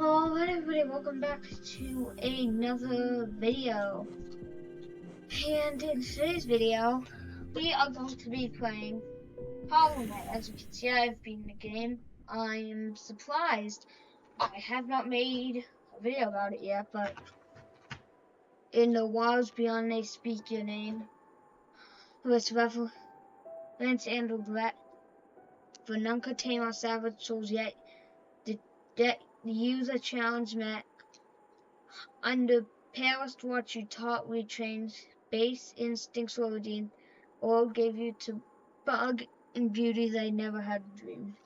Alright everybody, welcome back to another video. And in today's video, we are going to be playing Hollow Knight. As you can see, I've beaten the game. I am surprised. I have not made a video about it yet, but in the wilds beyond they speak your name. With reverence and regret, for none could tame our savage souls yet. The user challenge met. Under past what you taught, we trained base instincts were redeemed. All gave you to bug and beauty they never had dreamed.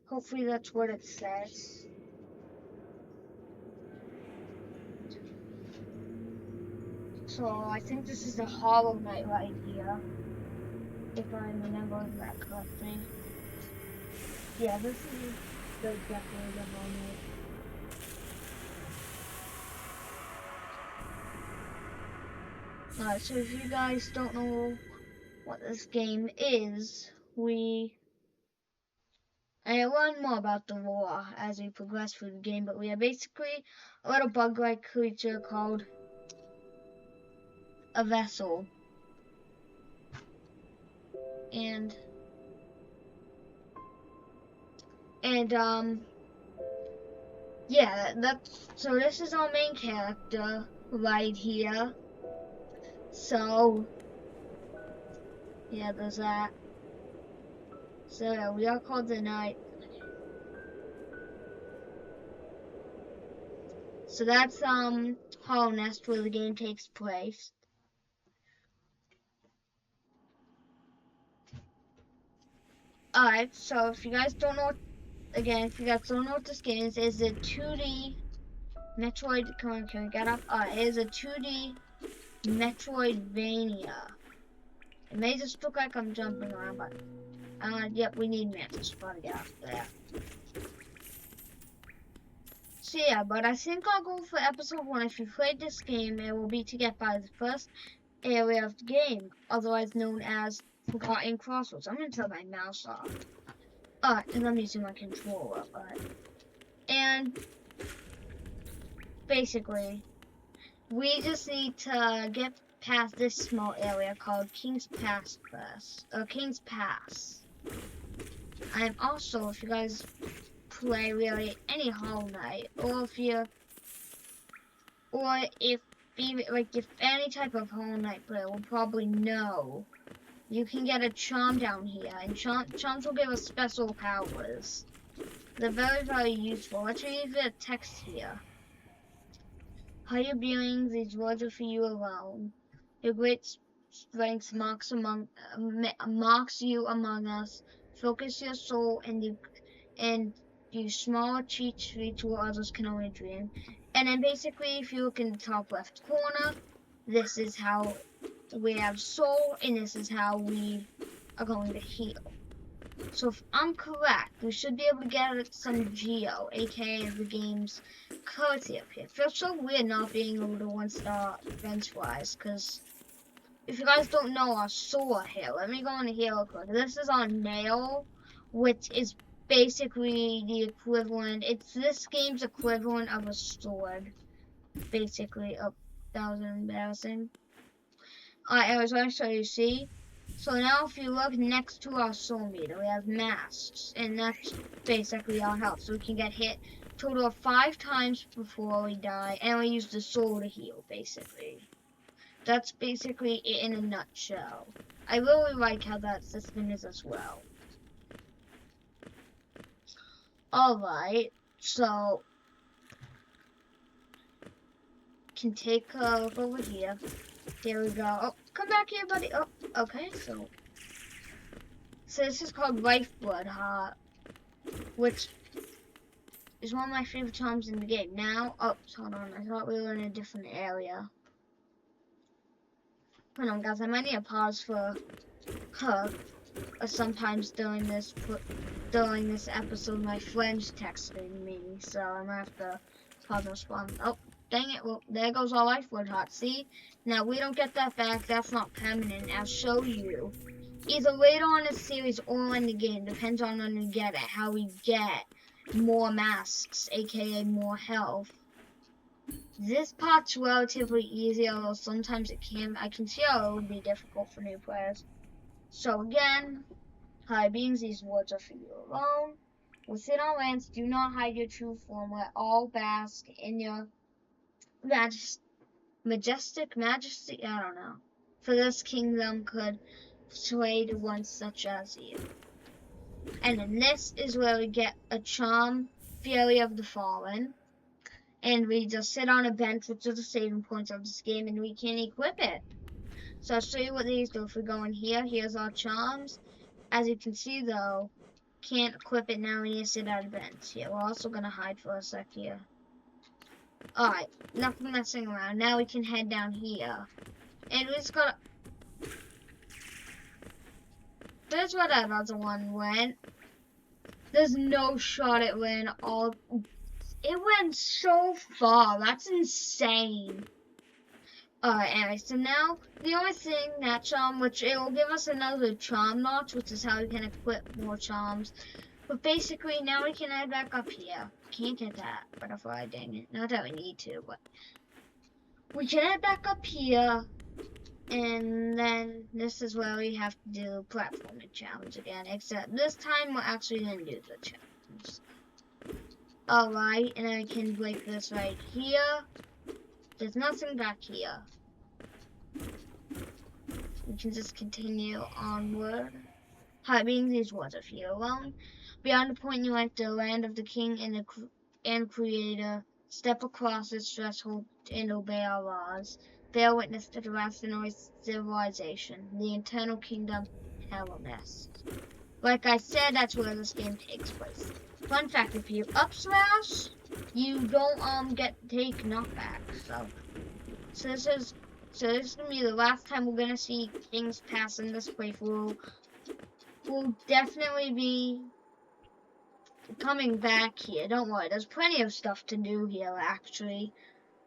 Hopefully that's what it says. So I think this is the Hollow Knight right here, if I remember that correctly. Yeah, this is definitely the Hollow Knight. Alright, so if you guys don't know what this game is, I learn more about the lore as we progress through the game, but we are basically a little bug-like creature called a vessel. And yeah, so this is our main character right here. So yeah, there's that. So yeah, we are called the Knight. So that's Hollow Nest, where the game takes place. Alright, so if you guys don't know what this game is a 2D Metroid. Come on, can we get up? It is a 2D Metroidvania. It may just look like I'm jumping around, but yep, we need mantis to get up there. So yeah, but I think I'll go for episode 1. If you played this game, it will be to get by the first area of the game, otherwise known as Forgotten Crossroads. I'm gonna turn my mouse off. Because I'm using my controller, and basically, we just need to get past this small area called King's Pass first, or King's Pass. And also, if you guys play really any Hollow Knight, or if any type of Hollow Knight player will probably know, you can get a charm down here, and charms will give us special powers. They're very, very useful. Let's read the text here. Higher beings, these words are for you alone. Your great strength marks you among us. Focus your soul and you small cheats reach where others can only dream. And then basically, if you look in the top left corner, this is how we have soul, and this is how we are going to heal. So if I'm correct, we should be able to get some Geo, aka the game's currency up here. It feels so weird not being able to 1-star bench-wise, because if you guys don't know our sword here, let me go into here real quick. This is on nail, which is basically the equivalent, it's this game's equivalent of a sword. Basically, oh, that was embarrassing. Anyways, let me show you, see? So now if you look next to our soul meter, we have masks, and that's basically our health. So we can get hit a total of 5 times before we die, and we use the soul to heal, basically. That's basically it in a nutshell. I really like how that system is as well. Alright, so can take a look over here. Here we go. Oh, come back here, buddy. Oh, okay, so this is called Lifeblood Heart, which is one of my favorite charms in the game. Now, oh, hold on, I thought we were in a different area. Hold on, guys, I might need to pause for her. Sometimes during this episode, my friend's texting me, so I'm gonna have to pause and respond. Oh, dang it, well, there goes our Lifeblood Heart, see? Now, we don't get that back, that's not permanent. I'll show you. Either later on in the series or in the game, depends on when we get it, how we get more masks, aka more health. This part's relatively easy, although sometimes I can see how it would be difficult for new players. So again, hi beings, these words are for you alone. Within our lands, do not hide your true form. Let all bask in your majestic majesty. I don't know. For this kingdom could sway to one such as you. And then this is where we get a charm, Fury of the Fallen. And we just sit on a bench, which is the saving points of this game, and we can equip it. So I'll show you what these do. If we go in here, here's our charms. As you can see though, can't equip it now, we need to sit on a bench. Here, we're also gonna hide for a sec here. Alright, enough messing around. Now we can head down here. And we just gotta... There's where that other one went. There's no shot it went all... It went so far. That's insane. Alright, anyway, so now the only thing that charm, which it will give us another charm notch, which is how we can equip more charms. But basically, now we can head back up here. Can't get that butterfly, dang it. Not that we need to, but we can head back up here. And then this is where we have to do platforming challenge again. Except this time we're actually going to do the challenge. Alright, and I can break this right here. There's nothing back here. We can just continue onward. Hiding these words of you alone. Beyond the point you enter the land of the king and creator. Step across its threshold and obey our laws. Bear witness to the last and civilization. The eternal kingdom, Hellenist. Like I said, that's where this game takes place. Fun fact, if you up smash, you don't take knockback. So this is gonna be the last time we're gonna see things pass in this playthrough. We'll definitely be coming back here. Don't worry, there's plenty of stuff to do here actually.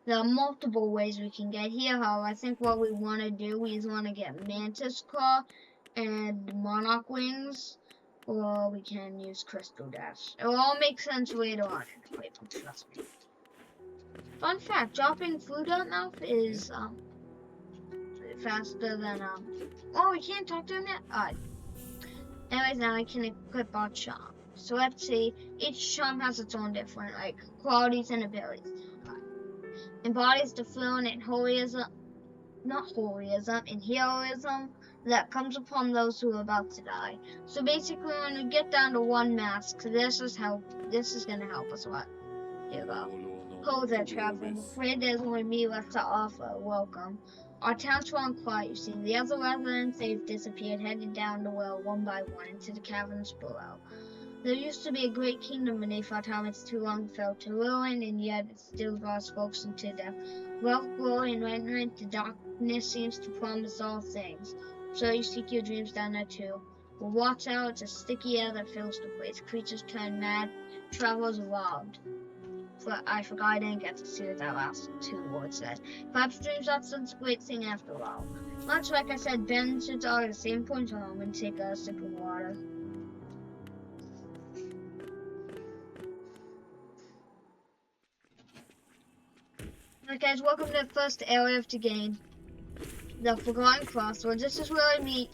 There are multiple ways we can get here. However, I think what we want to do is want to get Mantis Claw and Monarch Wings. Or we can use Crystal Dash. It will all make sense later on in the playthrough, trust me. Fun fact, dropping food out mouth is faster than oh, we can't talk to him yet? Alright. Anyways, now I can equip our charm. So let's see, each charm has its own different qualities and abilities. Embodies the fluent and and heroism that comes upon those who are about to die. So basically, when we get down to one mask, this is gonna help us a lot. Here we go. Ho there, traveler. Afraid there's only me left to offer. Welcome. Our town's run quiet, you see. The other residents, they've disappeared, headed down the well one by one into the caverns below. There used to be a great kingdom beneath our time. It's too long fell to ruin, and yet it still draws folks into death. Wealth, glory, and enlightenment, the darkness seems to promise all things. So you seek your dreams down there too. Well, watch out, it's a sticky air that fills the place. Creatures turn mad, travelers robbed. But I forgot I didn't get to see what that last two words said. Perhaps dreams are such a great thing after all. Much like I said, benches are the same point home and take a sip of water. Alright guys, welcome to the first area of the game. The Forgotten Crossroads. This is where I meet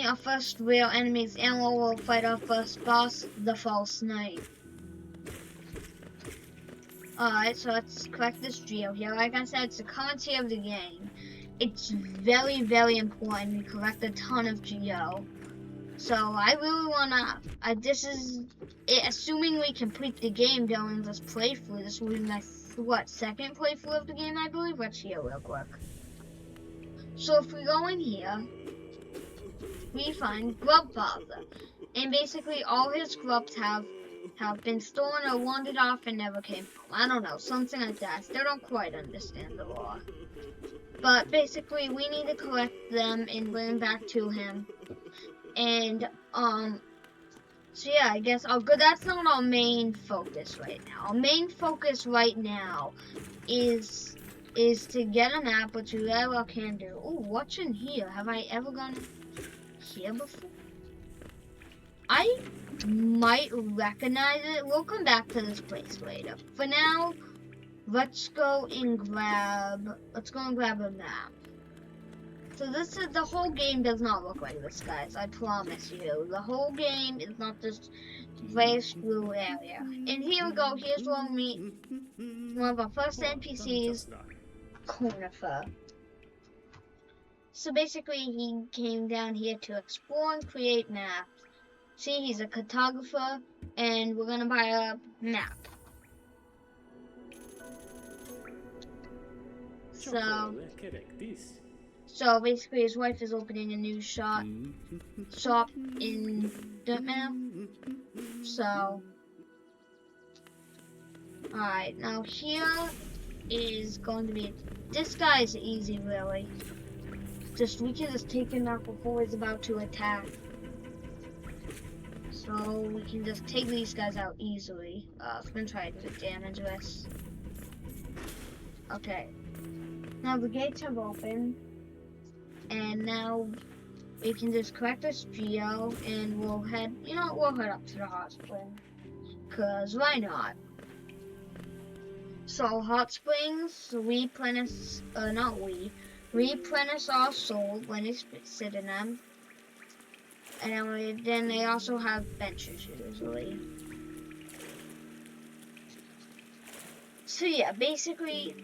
our first real enemies, and we'll fight our first boss, the False Knight. Alright, so let's collect this geo here. Like I said, it's the currency of the game. It's very, very important we collect a ton of geo. So I really wanna, this is, assuming we complete the game during this playthrough, this will be my, second playthrough of the game, I believe? Let's see real quick. So if we go in here, we find Grubfather. And basically all his grubs have been stolen or wandered off and never came home. I don't know, something like that. I still don't quite understand the law. But basically we need to collect them and bring them back to him. And so yeah, I guess that's not our main focus right now. Our main focus right now is to get a map, which we very well can do. Oh, what's in here? Have I ever gone here before? I might recognize it. We'll come back to this place later. For now, let's go and grab a map. So this is, the whole game does not look like this, guys. I promise you. The whole game is not this vast blue area. And here we go. Here's where we meet one of our first NPCs, Conifer. So basically, he came down here to explore and create maps. See, he's a cartographer, and we're gonna buy a map. So basically, his wife is opening a new shop in Dirtmouth. So, alright, now here is going to be, this guy is easy, really. We can just take him out before he's about to attack. So we can just take these guys out easily. I'm gonna try to damage this. Okay. Now the gates have opened, and now we can just collect this geo, and we'll head up to the hot spring, cause why not? So hot springs, replenish our soul when we sit in them, and then they also have benches usually. So yeah, basically,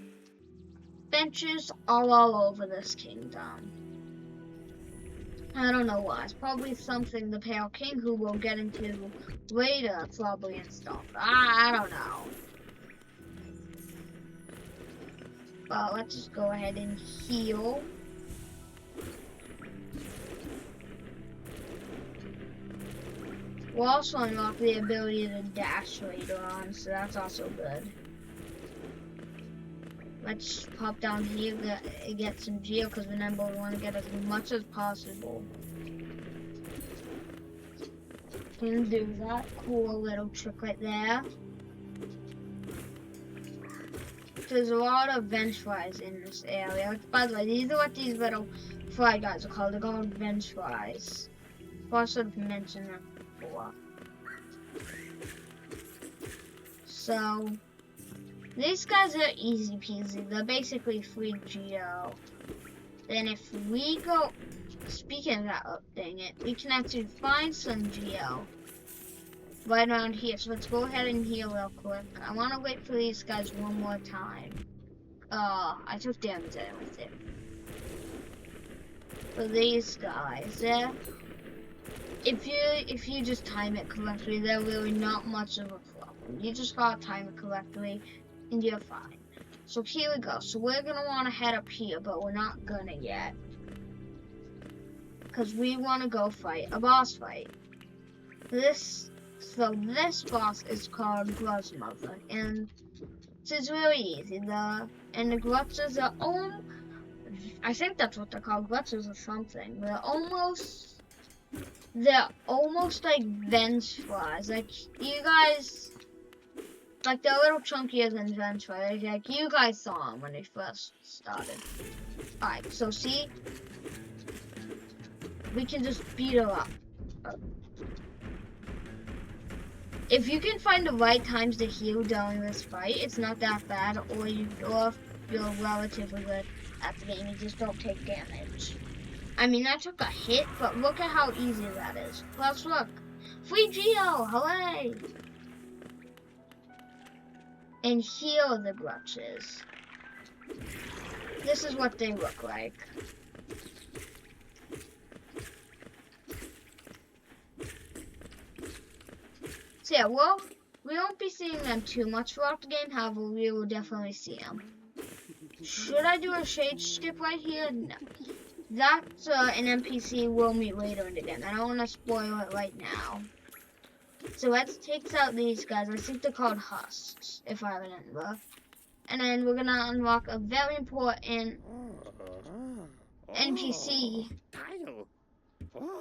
benches are all over this kingdom. I don't know why. It's probably something the Pale King, who we'll get into later, probably installed. I don't know. Well, let's just go ahead and heal. We'll also unlock the ability to dash later on, so that's also good. Let's pop down here and get some geo, because remember, we want to get as much as possible. Can do that cool little trick right there. There's a lot of venge flies in this area. By the way, these are what these little fly guys are called. They're called venge flies. I should have mentioned that before. So, these guys are easy peasy. They're basically free geo. Then if we go, speaking of that, oh, dang it, we can actually find some geo right around here. So let's go ahead and heal real quick. I want to wait for these guys one more time. I took damage with it. For these guys, if you just time it correctly, they're really not much of a problem. You just gotta time it correctly, and you're fine. So here we go. So we're gonna want to head up here, but we're not gonna yet, because we want to go fight a boss fight. So this boss is called Grudgemother, and it's really easy. The Grudges are I think that's what they're called, Grudges or something. They're almost like venge flies. Like you guys, like they're a little chunkier than venge flies. Like you guys saw them when they first started. Alright, so see, we can just beat her up. If you can find the right times to heal during this fight, it's not that bad, or you're relatively good at the game, you just don't take damage. I mean, I took a hit, but look at how easy that is. Plus, look. Free geo! Hooray! And heal the Grudges. This is what they look like. So yeah, well, we won't be seeing them too much throughout the game, however, we will definitely see them. Should I do a shade skip right here? No. That's an NPC we'll meet later in the game. I don't want to spoil it right now. So let's take out these guys. I think they're called husks, if I remember. And then we're gonna unlock a very important NPC.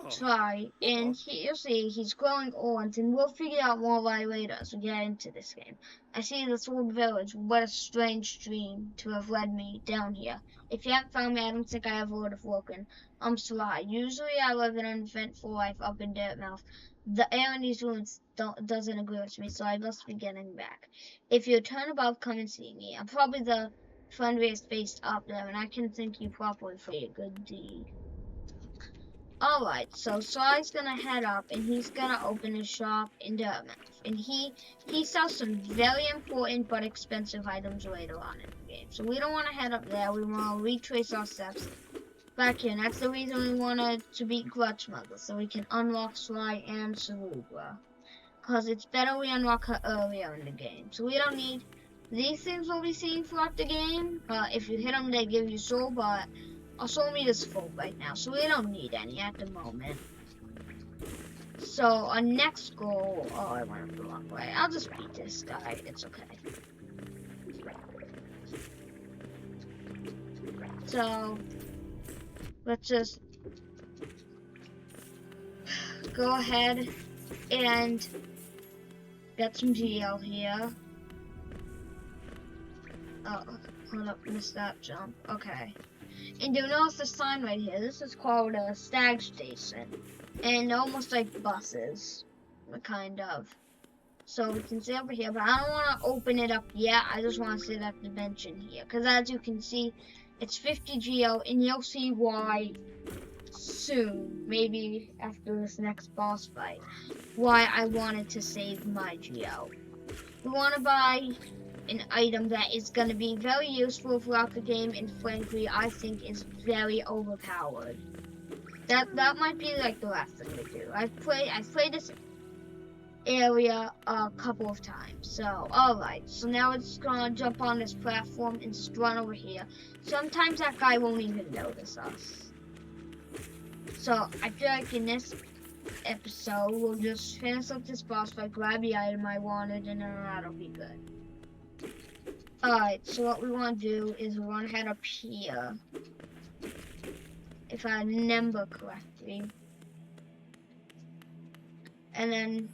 Sorry, and you'll see he's growing orange, and we'll figure out more why later as we get into this game. I see this old village. What a strange dream to have led me down here. If you haven't found me, I don't think I ever would have woken. I'm Sly. Usually I live an uneventful life up in Dirtmouth, The air in these rooms doesn't agree with me, so I must be getting back. If you turn above, come and see me. I'm probably the friendliest face up there, and I can thank you properly for your good deed. Alright, so Sly's gonna head up, and he's gonna open his shop in Dartmouth. And he sells some very important but expensive items later on in the game. So we don't want to head up there, we want to retrace our steps back here. And that's the reason we wanted to beat Grudge Smuggler, so we can unlock Sly and Cerebra. Because it's better we unlock her earlier in the game. So we don't need... These things will be seen throughout the game. If you hit them, they give you soul, but our soul meter's full right now, so we don't need any at the moment. So our next goal... Oh, I went the wrong way. I'll just beat this guy. It's okay. So... let's just go ahead and get some GL here. Oh, hold up, missed that jump. Okay. And you'll notice the sign right here. This is called a stag station. And almost like buses, kind of. So we can see over here, but I don't want to open it up yet. I just want to see that dimension here. Because as you can see, it's 50 GL, and you'll see why soon, maybe after this next boss fight, why I wanted to save my GL. We want to buy an item that is going to be very useful throughout the game, and frankly, I think is very overpowered. That might be like the last thing we do. I've played this area a couple of times. So, alright. So now it's gonna jump on this platform and just run over here. Sometimes that guy won't even notice us. So, I feel like in this episode, we'll just finish up this boss fight, grab the item I wanted, and then that'll be good. Alright, so what we want to do is we want to head up here. If I remember correctly. And then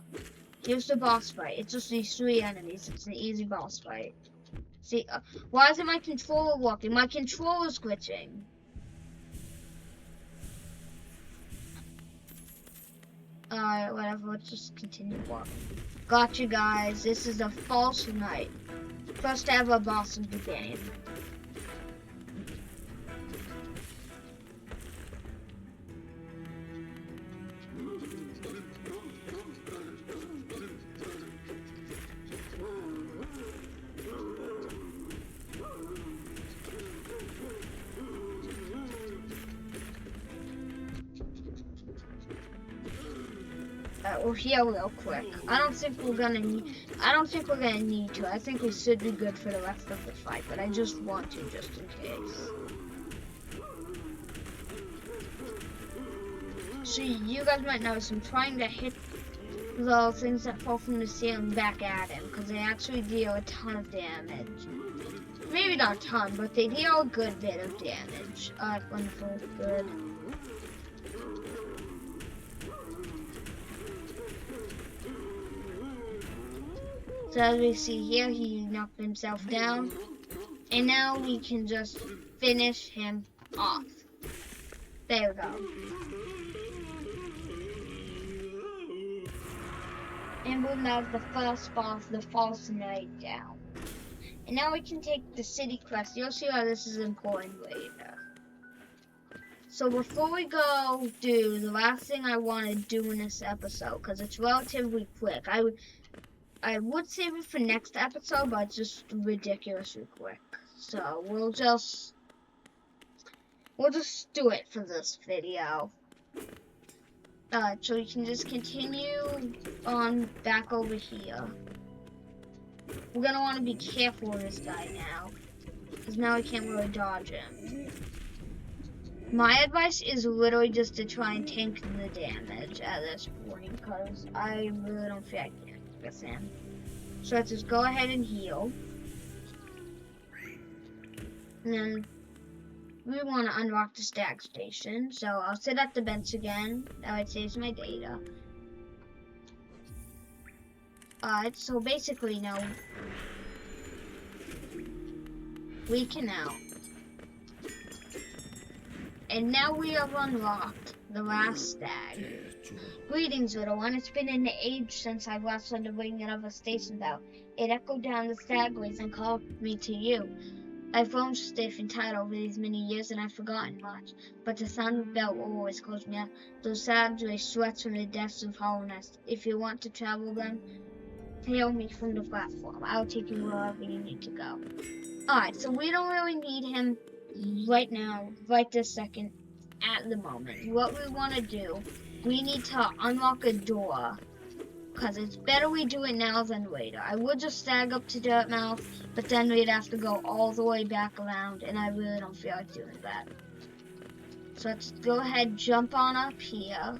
here's the boss fight. It's just these 3 enemies. It's an easy boss fight. See, why isn't my controller working? My controller's glitching. Alright, whatever. Let's just continue walking. Gotcha, guys. This is the False Knight. First ever boss of the game. We'll heal real quick. I don't think we're gonna need to. I think we should be good for the rest of the fight, but I just want to, just in case. So you guys might notice I'm trying to hit the things that fall from the ceiling back at him, because they actually deal a ton of damage. Maybe not a ton, but they deal a good bit of damage. Wonderful, good. So as we see here, he knocked himself down. And now we can just finish him off. There we go. And we'll have the first boss, the False Knight, down. And now we can take the city quest. You'll see why this is important later. So before we go do the last thing I want to do in this episode, because it's relatively quick. I would save it for next episode, but it's just ridiculously quick. So we'll just do it for this video. So we can just continue on back over here. We're gonna want to be careful with this guy now, because now we can't really dodge him. My advice is literally just to try and tank the damage at this point, because I really don't feel I can with him. So let's just go ahead and heal. And then we want to unlock the stag station. So I'll sit at the bench again. That way it saves my data. So basically now we can out. And now we have unlocked the last stag. Greetings, little one. It's been an age since I last heard the ringing of a station bell. It echoed down the stagways and called me to you. I've grown stiff and tired over these many years, and I've forgotten much. But the sound of the bell always calls me out. Those stagways sweats from the depths of Hollownest. If you want to travel them, hail me from the platform. I'll take you wherever you need to go. Alright, so we don't really need him right now, right this second, at the moment. What we want to do, we need to unlock a door. Because it's better we do it now than later. I would just stag up to Dirtmouth, but then we'd have to go all the way back around, and I really don't feel like doing that. So let's go ahead, jump on up here.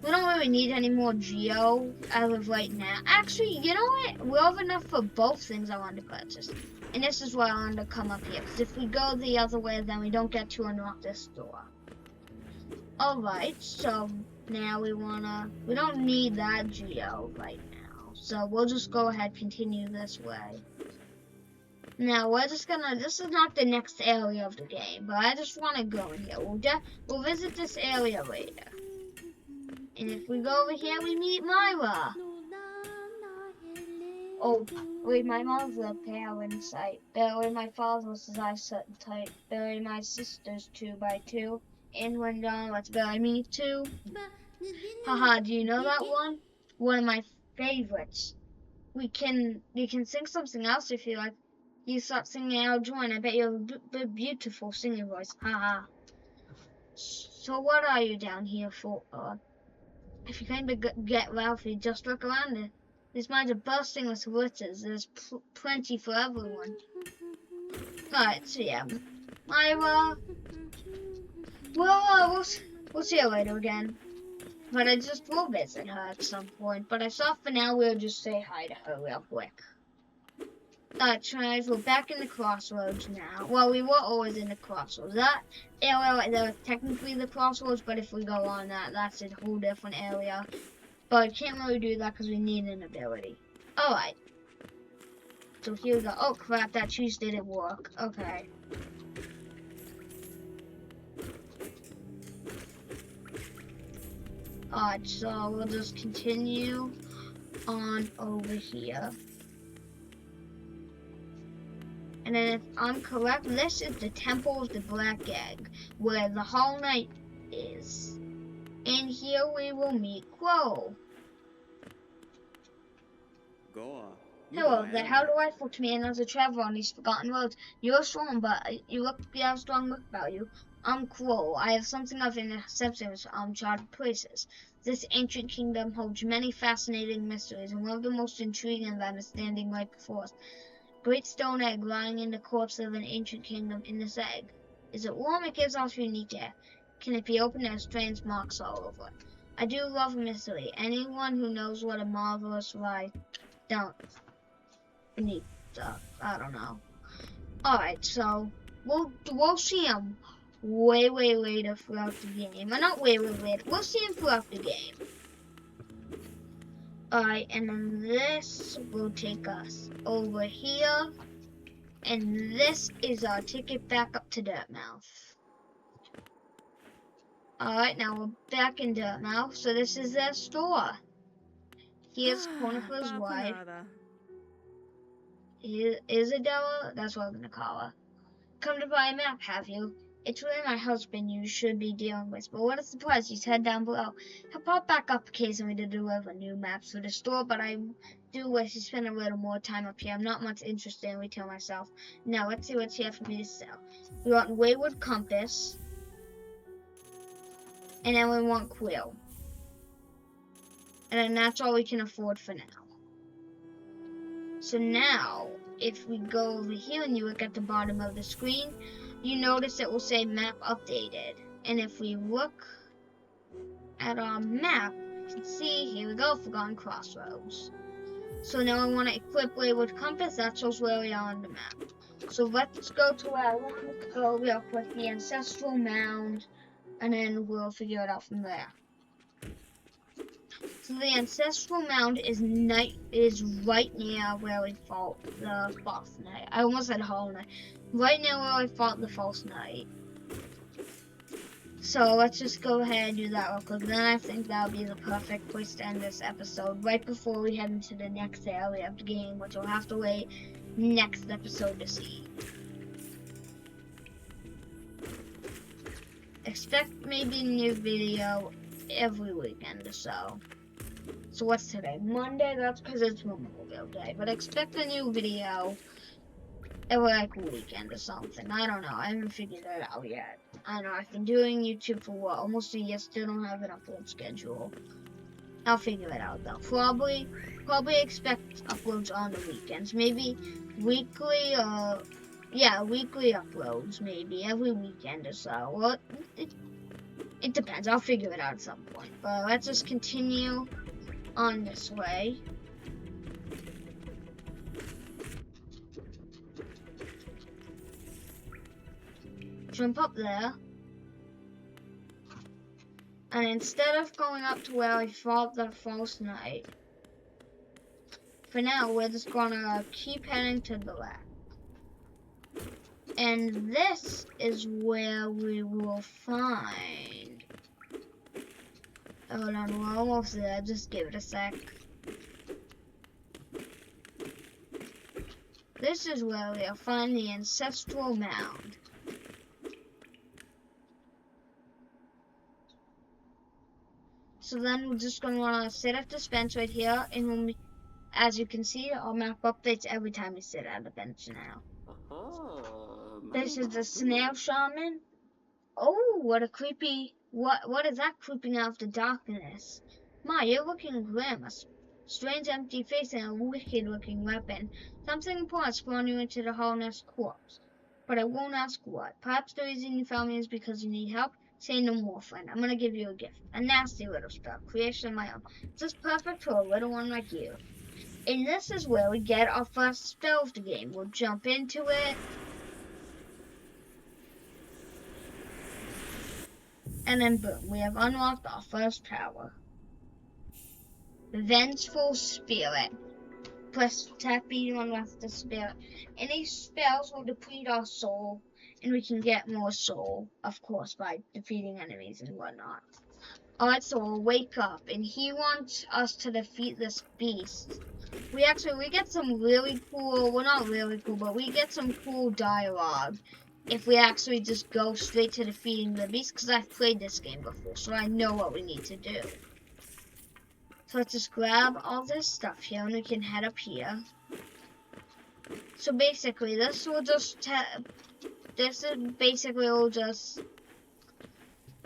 We don't really need any more Geo as of right now. Actually, you know what? We have enough for both things I wanted to purchase. And this is why I wanted to come up here. Because if we go the other way, then we don't get to unlock this door. Alright, so now we don't need that Geo right now. So we'll just go ahead, continue this way. Now we're just gonna, this is not the next area of the game, but I just want to go in here. We'll visit this area later. And if we go over here, we meet Myra. Oh, wait, my mom's a pale in sight. Bury my father's eyes set tight. Bury my sister's 2x2. And when John, let's bury me too. Haha, do you know that one? One of my favorites. You can sing something else if you like. You start singing, I'll join. I bet you have a beautiful singing voice. Haha. So what are you down here for? If you came to get Ralphie, just look around it. These mines are bursting with glitters. There's plenty for everyone. Alright, so yeah. Myra. Well, we'll see her later again. But we'll visit her at some point. But I thought for now we'll just say hi to her real quick. Alright, guys, we're back in the crossroads now. Well, we were always in the crossroads. That area, there was technically the crossroads, but if we go on that, that's a whole different area. But I can't really do that because we need an ability. Alright. So here we go. Oh crap, that cheese didn't work. Okay. Alright, so we'll just continue on over here. And then if I'm correct, this is the Temple of the Black Egg, where the Hollow Knight is. And here we will meet Crow. Hello there, how do I feel to me as a traveler on these forgotten roads? You're strong, but you have a strong look about you. I'm Crow. I have something of an acceptance of uncharted places. This ancient kingdom holds many fascinating mysteries, and one of the most intriguing of them is standing right before us. Great stone egg lying in the corpse of an ancient kingdom. In this egg, is it warm? It gives off unique air. Can it be opened? There's strange marks all over it. I do love mystery. Anyone who knows what a marvelous lie don't need I don't know. Alright, so we'll see him way later throughout the game. Not way later. We'll see him throughout the game. Alright, and then this will take us over here. And this is our ticket back up to Dirtmouth. Alright, now we're back in Dirtmouth. So this is their store. Here's Conifer's wife. Isabella, that's what I'm gonna call her. Come to buy a map, have you? It's really my husband you should be dealing with, but what a surprise, he's head down below. He'll pop back up occasionally to deliver new maps for the store, but I do wish to spend a little more time up here. I'm not much interested in retail myself. Now, let's see what's here for me to sell. We want Wayward Compass, and then we want Quill. And then that's all we can afford for now. So now, if we go over here and you look at the bottom of the screen, you notice it will say map updated. And if we look at our map, you can see, here we go, Forgotten Crossroads. So now I want to equip Wayward Compass, that shows where we are on the map. So let's go to where I want to go real quick, the Ancestral Mound, and then we'll figure it out from there. So the Ancestral Mound is right near where we fought the False Knight. I almost said Hollow Knight. Right now where I fought the False Knight. So let's just go ahead and do that real quick. Then I think that'll be the perfect place to end this episode, right before we head into the next area of the game, which we'll have to wait next episode to see. Expect maybe a new video every weekend or so. So what's today? Monday? That's because it's Memorial Day. But expect a new video every like weekend or something. I don't know. I haven't figured it out yet. I know I've been doing YouTube for what, almost a year. Still don't have an upload schedule. I'll figure it out though. Probably expect uploads on the weekends. Maybe weekly or yeah, weekly uploads maybe every weekend or so. Well, it depends. I'll figure it out at some point. But let's just continue on this way. Jump up there. And instead of going up to where I fought the false knight, for now we're just gonna keep heading to the left. And this is where we will find... Hold on, we're almost there. Just give it a sec. This is where we'll find the ancestral mound. So then we're just going to want to sit at this bench right here, and when we, as you can see, our map updates every time we sit at a bench now. This is the snail shaman. Oh, what a creepy, what is that creeping out of the darkness? My, you're looking grim. A strange empty face and a wicked looking weapon. Something important spawned you into the Hollow Nest corpse. But I won't ask what. Perhaps the reason you found me is because you need help. Say no more, friend. I'm gonna give you a gift. A nasty little spell. Creation of my own. Just perfect for a little one like you. And this is where we get our first spell of the game. We'll jump into it. And then boom, we have unlocked our first power. Vengeful Spirit. Press tap B to unlock the spirit. Any spells will deplete our soul, and we can get more soul, of course, by defeating enemies and whatnot. Alright, so we'll wake up, and he wants us to defeat this beast. We get some really cool, well not really cool, but we get some cool dialogue if we actually just go straight to defeating the beast, because I've played this game before, so I know what we need to do. So let's just grab all this stuff here, and we can head up here. So basically, this will just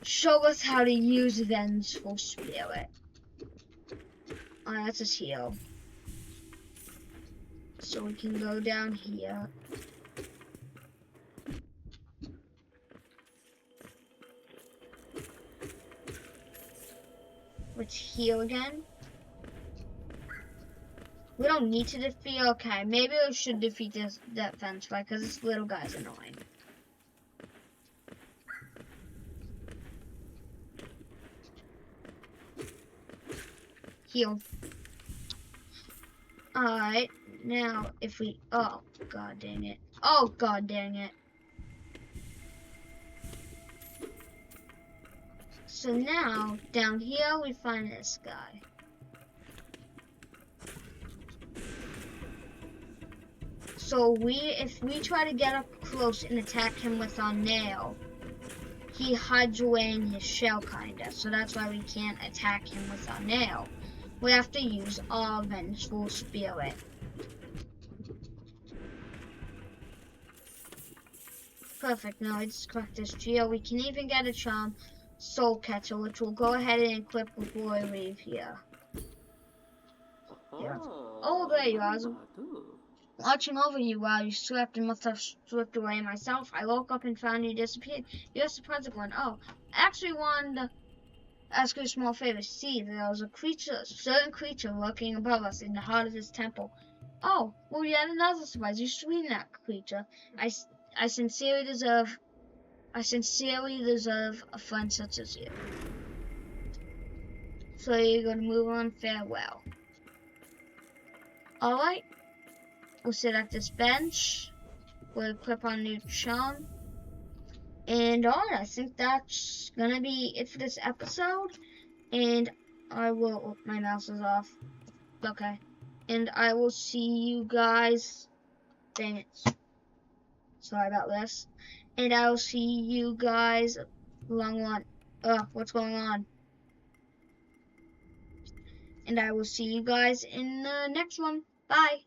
show us how to use Vengeful Spirit. Alright, let's just heal. So we can go down here. Let's heal again. We don't need to defeat. Okay, maybe we should defeat that fence fight because this little guy's annoying. Heal. Alright, now if we... Oh, god dang it. Oh, god dang it. So now, down here we find this guy. So if we try to get up close and attack him with our nail, he hides away in his shell kinda. So that's why we can't attack him with our nail. We have to use our Vengeful Spirit. Perfect, now I just cracked this geo. We can even get a charm, Soul Catcher, which we'll go ahead and equip before we leave here. Yeah. Oh, there you are. Watching over you while you slept and must have slipped away myself. I woke up and found you disappeared. You're surprised one. Oh, I actually wanted to ask you a small favor. See, there was a certain creature lurking above us in the heart of this temple. Oh, well, yet another surprise. You screened that creature. I sincerely deserve a friend such as you. So you're gonna move on. Farewell. Alright. We'll sit at this bench. We'll equip our new charm. And alright, I think that's gonna be it for this episode. And I will. Oh, my mouse is off. Okay. And I will see you guys. Dang it. Sorry about this. And I will see you guys. Long one. What's going on? And I will see you guys in the next one. Bye.